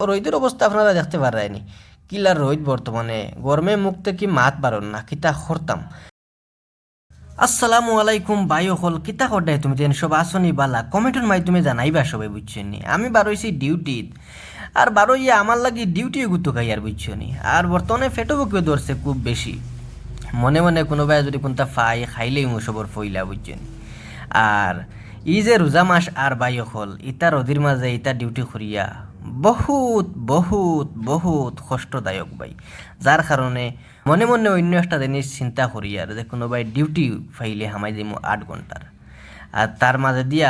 রোদের অবস্থা আপনারা দেখতে পারেনি কিলার রোদ বর্তমানে গরমে মুখতে কি মাত পারন না কিতা করতাম। আসসালামু আলাইকুম ভাই হল কিতা করডাই তুমি তেন সব আসনি বালা কমেন্টের মাধ্যমে জানাইবা সবাই বুঝছেন নি আমি বারোইছি ডিউটিত আর বারোইয়া আমার লাগি ডিউটি গুতো খাই আর বুঝছো নি আর বর্তমানে ফেটো বুকে ধরছে খুব বেশি মনে মনে কোনোবাই যদি কোনটা ফাই খাইলেই মুসবর ফইলা বুঝছেন। আর ই যে রোজা মাস আর বাই হল ইতা রদির মাঝে ইতা ডিউটি করিয়া বহুত বহুত বহুত কষ্টদায়ক ভাই, যার কারণে মনে মনে অন্য একটা জিনিস চিন্তা করি আর যে কোনোবাই ডিউটি ফাইলে হামাই দিমু 8 ঘন্টার আর তার মাঝে দিয়া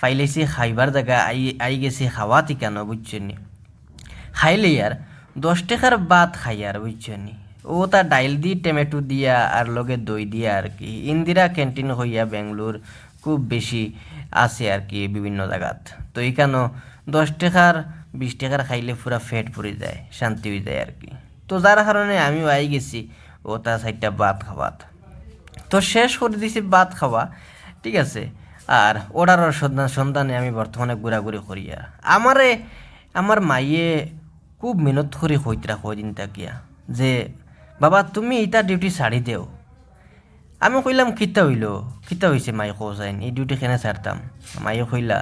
ফাইলেছি খাইবার জায়গা আই গেছি খাওয়া ঠিকানো বুঝছেন নি। খাইলে আর 10 টাকার ভাত খাই আর বুঝছেন নি। ও তার ডাইল দি টমেটো দিয়া আর লগে দই দিয়া আর কি ইন্দিরা ক্যান্টিন হইয়া বেঙ্গলোর খুব বেশি আছে আর কি বিভিন্ন জায়গাত। তো এইখানো 10 টাকার 20 টাকার খাইলে পুরা ফেট পড়ে যায়, শান্তি হয়ে যায় আর কি। তো যার কারণে আমিও আই গেছি ও তার 4টা ভাত খাওয়াত। তো শেষ করে দিছি ভাত খাওয়া, ঠিক আছে। আর অর্ডারের সন্ধানে আমি বর্তমানে ঘোরাঘুরি করি আর আমার মাইয়ে খুব মেহনত করে হইতরা কদিন তাকিয়া যে বাবা তুমি ইটা ডিউটি ছাড়ি দেও। আমি কইলাম কিতা হইছে মাই কোসাইন এই ডিউটি কেনে ছাড়তাম। মাইয়ে কইলা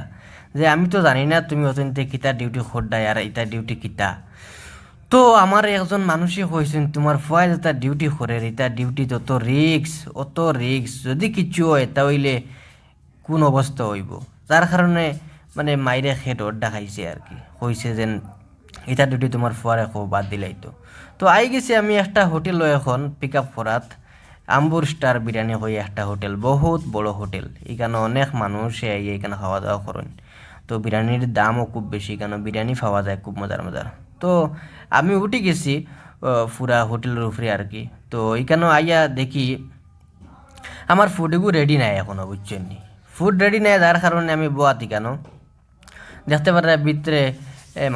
যে আমি তো জানি না তুমি অতনতে কিতা ডিউটি খোদ্দায় আর ইটা ডিউটি কিতা। তো আমার একজন মানুষই কইছেন তোমার ফুয়াই যেটা ডিউটি করে এটা ডিউটি অত রিক্স যদি কিছু হয় তাহলে কোন অবস্থা হইব। যার কারণে মানে মাইরে খেট অড্ডা খাইছে আর কি, কইছে যেন এটা ডিউটি তোমার ফুয়ারে খুব বাদ দিলাই। তো আই গেছি আমি একটা হোটেল এখন পিক আপ করাত, আম্বুর স্টার বিরিয়ানি হয়ে একটা হোটেল, বহুত বড় হোটেল। এখানে অনেক মানুষ এখানে খাওয়া দাওয়া করেন। তো বিরিয়ানির দামও খুব বেশি, কেন বিরিয়ানি পাওয়া যায় খুব মজার মজার। তো আমি উঠে গেছি পুরা হোটেলের উপরে আর কি। তো এখানেও আইয়া দেখি আমার ফুডগুলো রেডি নাই এখনও বুঝছেন নি। ফুড রেডি নাই যার কারণে আমি বোয়াতি কেন দেখতে পারে ভিতরে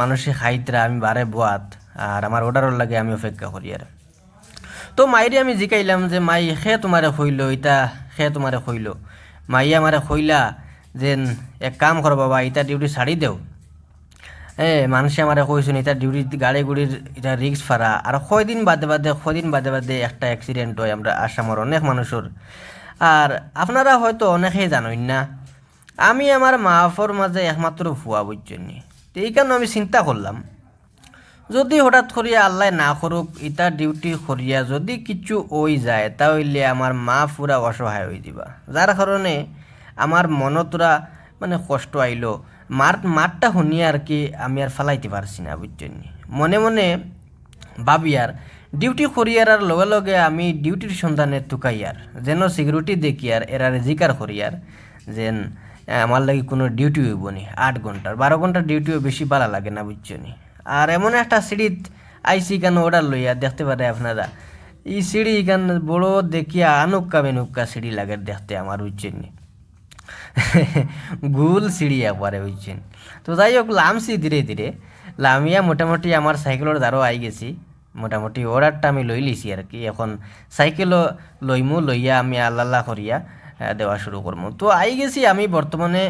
মানুষে খাইতরা আমি বারে বোয়াত আর আমার অর্ডারের লাগে আমি অপেক্ষা করি আর। তো মাইরে আমি জিকাইলাম যে মাই তোমারে কইল ইটা তোমারে কইল। মাই আমারে কইলা যে এক কাম কর বাবা ইটা ডিউটি ছাড়ি দেও। মানুষে আমারে কইছেন এটা ডিউটি গাড়ি গুড়ির এটা রিক্স ফারা আর কদিন বাদে একটা অ্যাক্সিডেন্ট হয় আমরা আসামের অনেক মানুষের। আর আপনারা হয়তো অনেকেই জানেন না আমি আমার মাফর মাঝে একমাত্র ভুয়া বুঝছেন। তো এই কারণে আমি চিন্তা করলাম যদি হঠাৎ করিয়া আল্লাহ না করুক ইটা ডিউটি করিয়া যদি কিছু ওই যায় তাহলে আমার মা পুরা অসহায় হয়ে দিবা। যার কারণে আমার মনতরা মানে কষ্ট আইলো, মারটা শুনিয়া আর কি আমি আর ফালাইতে পারছি না বুঝছেন। মনে মনে ভাবি আর ডিউটি করিয়ার আর লগে লগে আমি ডিউটির সন্ধানে তুকাইয়ার যেন সিকিউরিটি দেখিয়ার এরারে জিকার করিয়ার যেন আমার লাগে কোনো ডিউটি হইব নি। 8 ঘন্টার 12 ঘন্টার ডিউটিও বেশি ভালো লাগে না বুঝছেন। আর এমন একটা সিঁড়িত আইসি কেন অর্ডার লইয়া দেখতে পারে আপনারা এই সিঁড়ি কেন বড় দেখিয়া আনুক্কা বেনুক্কা সিঁড়ি লাগে দেখতে আমার বুঝছেন। গুল সিঁড়ি একবারে বুঝছেন। তো যাই হোক লামছি ধীরে ধীরে লামিয়া মোটামুটি আমার সাইকেলের দ্বারও আই গেছি। মোটামুটি অর্ডারটা আমি লই লিছি আর কি। এখন সাইকেলও লইয়া আমি আল্লাহ করিয়া দেওয়া শুরু করবো। তো আই গেছি আমি বর্তমানে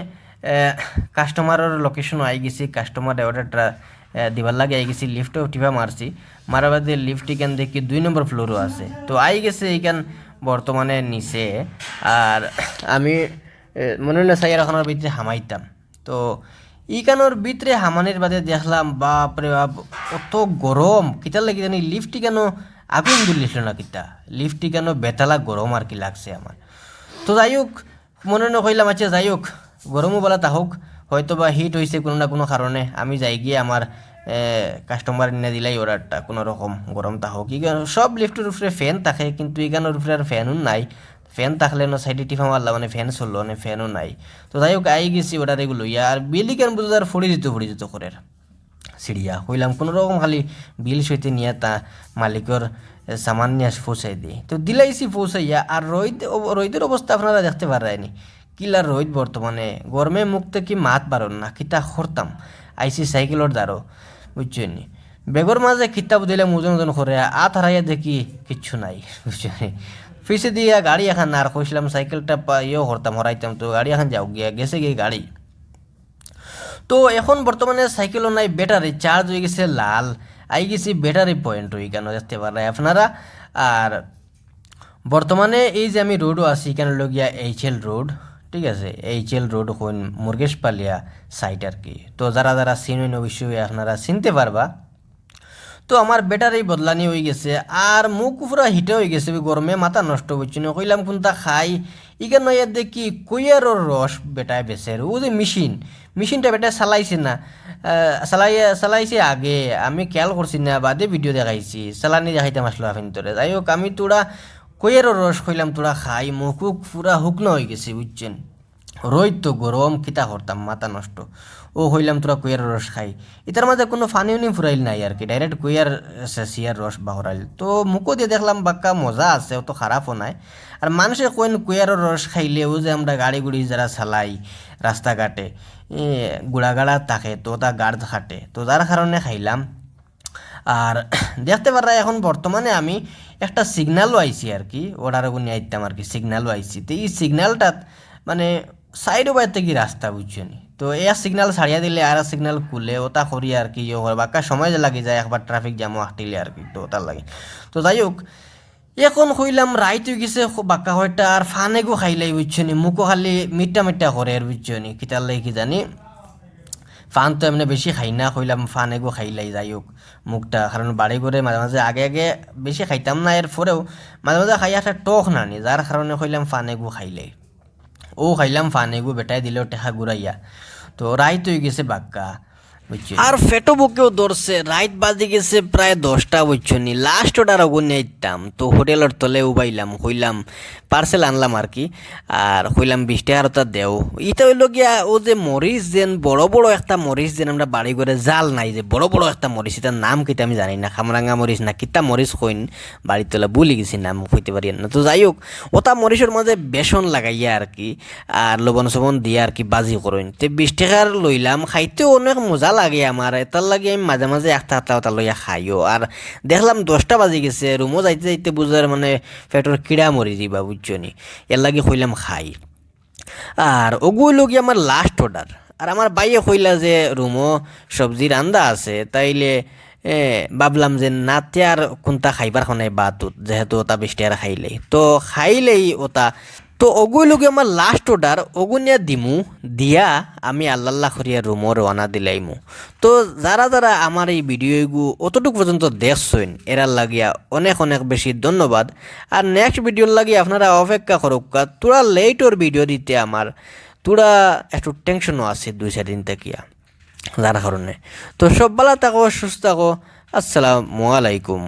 কাস্টমারের লোকেশনও আই গেছি, কাস্টমার অর্ডারটা দিবার লাগে আই গেছি। লিফটও টিপা মারছি, মারা বাদে লিফট এখান দেখি 2 নম্বর ফ্লোরও আছে। তো আই গেছে এইখান বর্তমানে নিচে। আর আমি মনে হলে সাইয়ার এখনের ভিতরে হামাইতাম। তো ইকানোর ভিতরে হামানের বাদে দেখলাম বাপরে বাপ অত গরম কিতার লাগে জানি লিফটটি কেন আগুন দিলিছিল না কিতা লিফটটি কেন বেতালা গরম আর কি লাগছে আমার। তো যাই হোক মনে নকইলাম আচ্ছা যাই হোক গরমও বলা তা হোক হয়তো বা হিট হয়েছে কোনো না কোনো কারণে আমি যাই গিয়ে আমার কাস্টমার এনে দিলাই অর্ডারটা কোনো রকম গরম তা হোক। সব লিফটের উপরে ফ্যান থাকে কিন্তু এখানোর উপরে আর ফ্যানও নাই। ফ্যান থাকলে না সাইডে টিফা মারলা মানে ফ্যান চললো মানে ফ্যানও নাই। তো যাই হোক আই গেছি অর্ডার এগুলো আর বিলি কেন বুঝতে আর ফড়ি দিত করে সিঁড়িয়া কইলাম কোনো রকম খালি বিল সইতে নিয়ে তা মালিকর সামান নিয়ে পৌঁছাই দিই। তো দিলাইছি পৌঁছাইয়া আর রোদের অবস্থা আপনারা দেখতে পারেনি কিলার রোদ বর্তমানে গরমে মুখতে কি মাত পারন না কিতা করতাম। আইসি সাইকেলের দ্বারো বুঝছেন বেগর মাঝে কিতাব দিলে ওজন করে হারাইয়া দেখি কিচ্ছু নাই বুঝছেন। পিছে দিয়া গাড়ি এখন আর কইছিলাম সাইকেলটা করতাম হরাইতাম। তো গাড়ি এখন যাও গিয়া গেছে গিয়ে গাড়ি। তো তো এখন বর্তমানে সাইকেলও নাই ব্যাটারি চার্জ হয়ে গেছে লাল আই গেছি ব্যাটারি পয়েন্ট ওইখানে দেখতে পারেন আপনারা। আর বর্তমানে এই যে আমি রোডও আছি এখানে লগিয়া এইচএল রোড, ঠিক আছে, এইচএল রোড হইন মুরগেশ পালিয়া সাইট আর কি। তো যারা যারা চিনেন অবশ্যই আপনারা চিনতে পারবা। তো আমার ব্যাটারি বদলানি হয়ে গেছে আর মুখ পুরা হিটে হয়ে গেছে গরমে মাথা নষ্ট হচ্ছে না, কইলাম কোনটা খাই ইখানে নয় দেখি কুইয়ারর রস বেটায় বেসের ও যে মেশিনটা বেটায় চালাইছে না, চালাইছে আগে আমি খেয়াল করছি না, বাদে ভিডিও দেখাইছি চালানি দেখাইতাম আসলো আফিন তোরে। যাই হোক আমি তোরা কুইয়ারর রস কইলাম তোরা খাই মুখ পুরা শুকনো হয়ে গেছে বুঝছেন, রোদ তো গরম কিতা করতাম মাথা নষ্ট। ও হইলাম তোরা কুইয়ার রস খাই, এটার মাঝে কোনো ফানি উনি ফুরাইল নাই আর কি, ডাইরেক্ট কুইয়ার সিয়ার রস বাহরাইল। তো মুখও দিয়ে দেখলাম বাক্কা মজা আছে, অত খারাপও নাই। আর মানুষে কইন কুইয়ারের রস খাইলেও যে আমরা গাড়ি গুড়ি যারা চালাই রাস্তাঘাটে গুড়াগাড়া থাকে তো তা গাড় খাটে, তো যার কারণে খাইলাম। আর দেখতে পারা এখন বর্তমানে আমি একটা সিগন্যালও আইছি আর কি, অর্ডার গুনি আইতাম আর কি, সিগন্যালও আইছি। তো এই সিগন্যালটাত মানে সাইডও বাইতে কি রাস্তা বুঝছেন, তো এ সিগন্যাল ছাড়িয়া দিলে আর সিগন্যাল খুলে ওটা করি আর কি বাক্কা সময় লাগে যায় একবার ট্রাফিক জ্যামও হাঁটিলে আর কি, তো ওটার লাগে। তো যাই হোক এখন কইলাম রাইত হয়ে গেছে বাক্কা হয়টা আর ফানেগো খাইলাই বুঝছেন, মুখও খালি মিঠা করে আর বুঝছেন কিতার লাগে কি জানি, ফান তো এমনি বেশি খাই না, কইলাম ফান এগো খাইলাই। যাই হোক মুখটা কারণ বাড়ি করে মাঝে মাঝে আগে বেশি খাইতাম না, এর পরেও মাঝে মাঝে খাই একটা টক নানি, যার কারণে কইলাম ফান এগো খাইলাই। ও খাইলাম ফান এগো বেটাই দিল টেহা ঘুরাইয়া। তো রাইত হয়ে গেছে বাক্কা বুঝছি, আর ফেটো বুকেও ধরছে, রাইত বাজে গেছে প্রায় 10টা বুঝছনি, লাস্ট অর্ডার অগুনে আইতাম। তো হোটেলের তলে উবাইলাম কইলাম পার্সেল আনলাম আর কি, আর কইলাম 20 টাকার ওটা দেও। ইটা হইল গিয়া ও যে মরিচ যেন বড় একটা মরিচ যেন আমরা বাড়ি করে জাল নাই যে বড় একটা মরিচ, এটার নাম কিতা আমি জানি না, খামরাঙ্গা মরিচ না কিতা মরিচ কইন বাড়ির তলা ভুলে গেছি নাম কইতে পারি না। তো যাই হোক ওটা মরিচের মাঝে বেসন লাগাইয়া আর কি আর লবণ সবন দিয়ে আর কি বাজি করইন। তো 20 টাকার লইলাম, খাইতেও অনেক মজা লাগে আমার, এটার লাগে আমি মাঝে মাঝে একটা ওটা লইয়া খাইও। আর দেখলাম 10টা বাজে গেছে, রুমও যাইতে যাইতে বুঝার মানে পেটর কিড়া মরি যাবা বুঝছনি, এর লাগে কইলাম খাই। আর ওগুলো লগি আমার লাস্ট অর্ডার। আর আমার বাইয়ে কইলা যে রুমও সবজি রান্দা আছে, তাইলে ভাবলাম যে নাতে আর কোনটা খাইবার খনাই বাতুত যেহেতু ওটা 20 টাকার খাইলেই তো খাইলেই ওটা। তো ওগুলোকে আমার লাস্ট অর্ডার ওগুনিয়া দিমু দিয়া আমি আল্লাহ করিয়া রুমও রওনা দিলাইমু। তো যারা যারা আমার এই ভিডিওগু অতটুকু পর্যন্ত দেখছেন এরার লাগিয়া অনেক বেশি ধন্যবাদ। আর নেক্সট ভিডিওর লাগিয়ে আপনারা অপেক্ষা করুক, তোরা লেটর ভিডিও দিতে আমার তোরা একটু টেনশনও আছে 2-4 দিন থাকিয়া যার কারণে। তো সব ভালো থাকো সুস্থ থাকো, আসসালামু আলাইকুম।